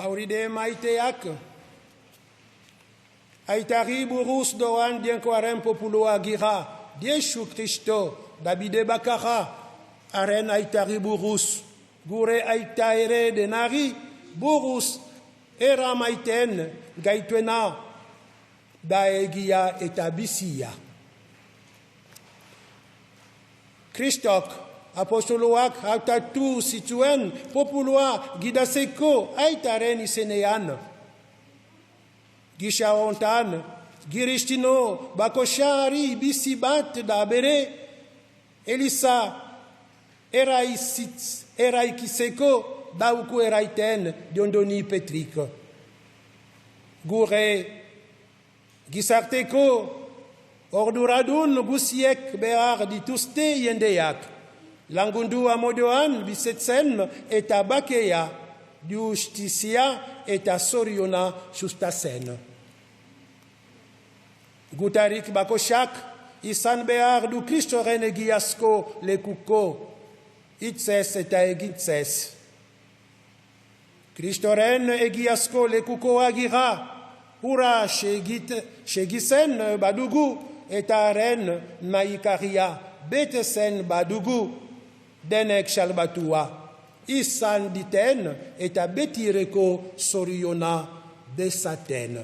Auride maiteak. Aitari burus doan dienkoaren populua gira. Diesu Kristo, Davide bakara. Aren aitari burus. Gure aita ere denari. Burus era maiten gaituena. Da egia eta bizia. Kristok, apostoloak hautatu zituen populua gidazeko aitaren izenean. Gisa hontan, giristino bakosari bizi bat da bere, Eliza eraikizeko dauku eraiten Diondoni Petrik. Gure gizarteko orduradun guziek behar dituzte jendeak. Langundu amodoan bizitzen eta bakea, justizia eta zoriona sustatzen. Gutarik bakosak izan behar du Kristoren egiazko lekuko, hitzez eta egintzez. Kristoren egiazko lekukoa gira, hura segitzen badugu, eta haren naikaria betezen badugu, denek salbatua, izan diten eta betireko zoriona dezaten.